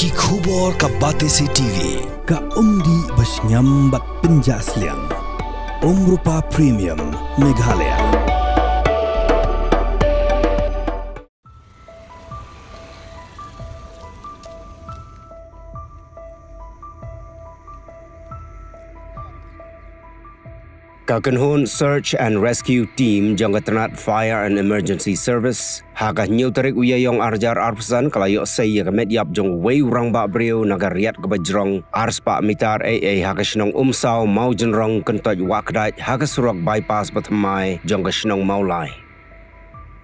Ki khubor ka Batesi TV ka umdi basnyambat penjaslian Rupa Premium Meghalaya. Kakenhun Search and Rescue Team Janggaternat Fire and Emergency Service Haga nyutarik uyayong arjar arpusan kalayo saya kemet yap jong wei urang ba brio nagariat ke bajrong arspa mitar haga shnong umsau mau jenrong kentoj wakdaj haga surok bypass batmai jong shnong maulai.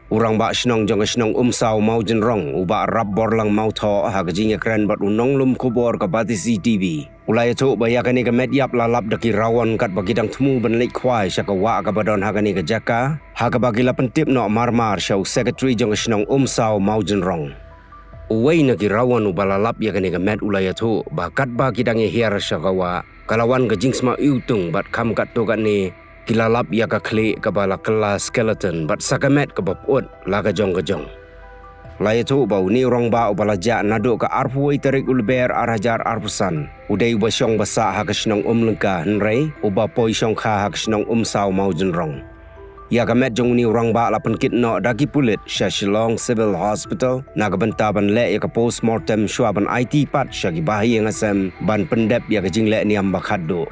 Urang ba shnong jong shnong umsau mau jenrong uba rap borlang mau tho haga jinya keren bat unong lum kubor ke Batesi TV. Ulai tu bayakan ke mediap lalap daki rawan kat bagidang temu benlik kwai syaka wa ka badon hagani ke jaka haga bagila pentip no marmar show secretary jong shnong umsau mau jenrong. Uwai naki rawan ubalalap yakani ke med ulai tu bakat bagidang hiar syaka wa kalawan ke jingsma utung bat kam kat tu kat ni kilalap ya ka kli ka bala kelas skeleton bat sakamet ke baput laga jong ke jong. Lai tu bau ni orang ba ubalaja naduk ke arpuai tarik ulber arajar arpusan. Udai uba syong basa hak shnong lengka nrei uba poi syong kha hak shnong sau mau jenrong. Ya kamet jong ni orang ba lapan kit no dagi pulit Shillong Civil Hospital naga bentaban le ya ka postmortem syuaban IT pat syagi bahi ngasem ban pendep ya ka jingle ni ambak haddo.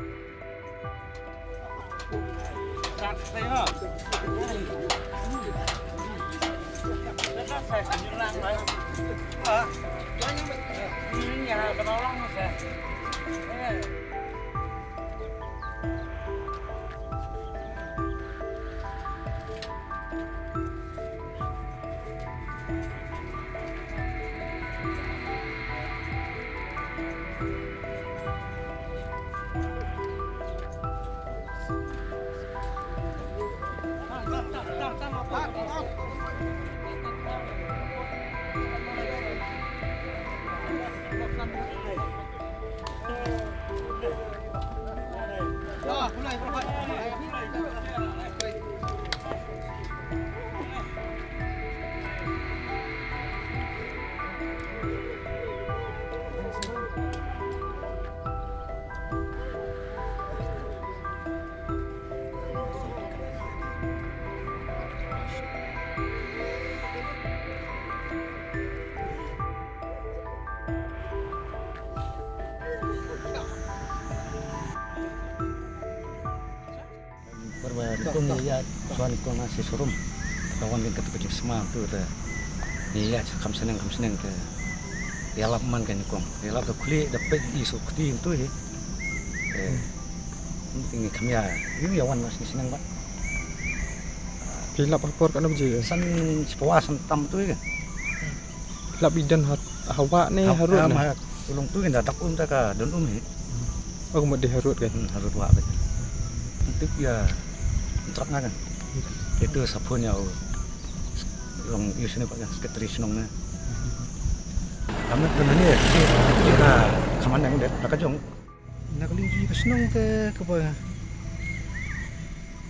Kung ya suan ko na si surum kawan din ketuk semua tu ta ni ya kam seneng ke yalap man kan kong yalap to kli dapat isu kti tu he penting kami ya ini yawan masih seneng pak pilap lapor kan biji san sepuasan tam tu kan pilap bidan hawa ni harut na ulung tu kan datak ka don he aku mau diharut kan harut wa bet untuk ya truk kan itu sabunnya yang usine pak sekretari senongnya kami benarnya kita kaman yang det nak jong nak linggi ke senong ke ba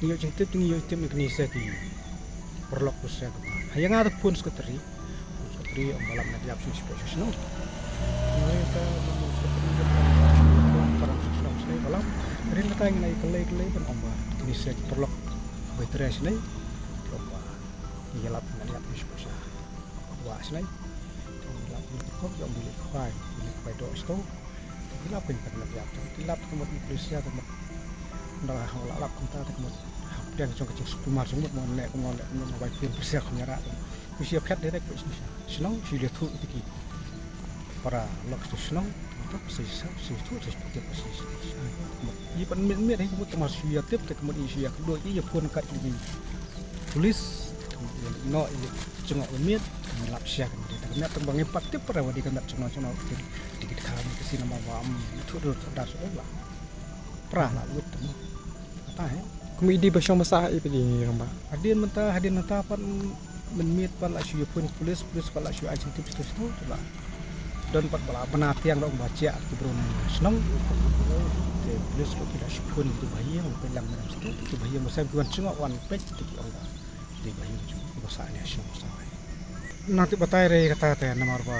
iyo jengtip iyo tim ni ki perlok pusat hayang ada pun sekretari om malam nak diap spesial senong mereka sekretari para senong saya malam rin kata ngai kelai pun om ni sek perlok Betres ni, coba ngelap ngelap bisa, wah sini, ngelap kok yang bilik kuai do itu, ngelap pun pernah ngelap, ngelap kemudian polisi kemudian dah ngelap kita kemudian dan jong kecil sepuluh semut mau naik baik pun polisi kenyara, polisi pihak direct polisi, senang sudah tu itu para lok tu senang. Itu seperti persis. Ia pun mit ni kemudian termasuk ia tip kemudian ia kedua ia pun kat ini tulis no ia cengok mit melap siak kemudian terbang empat tip pada wadi kemudian cengok dikit kami kesini nama wam itu dah sudah perah lah buat temu apa komedi bersama sah itu di rumah hadin mentah pan menmit pan lah siu pun polis pan lah siu agent tips tu lah dan pat bala penatiang dong baca kebrun senang polis ko tidak sepun itu bayi yang pelang dalam situ itu bayi yang besar bukan cuma one page itu orang di bayi besarnya semua nanti batai re kata nama apa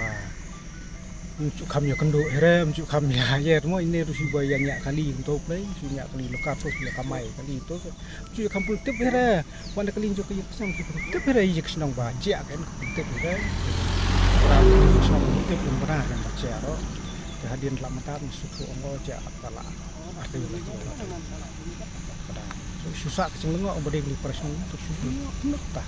Untuk kami kendo herem, untuk kami ayer, mo ini rusi bayanya kali untuk play, sunya kali lokap sos bila kamai kali itu, untuk kampung tip here, mana kali juga yang kesang tip here yang senang baca kan, tip here, orang senang tip yang benar kan baca ro, kehadiran dalam mata suku orang baca kala, artinya susah kecil nggak, orang berdiri perasaan untuk susu, nukta.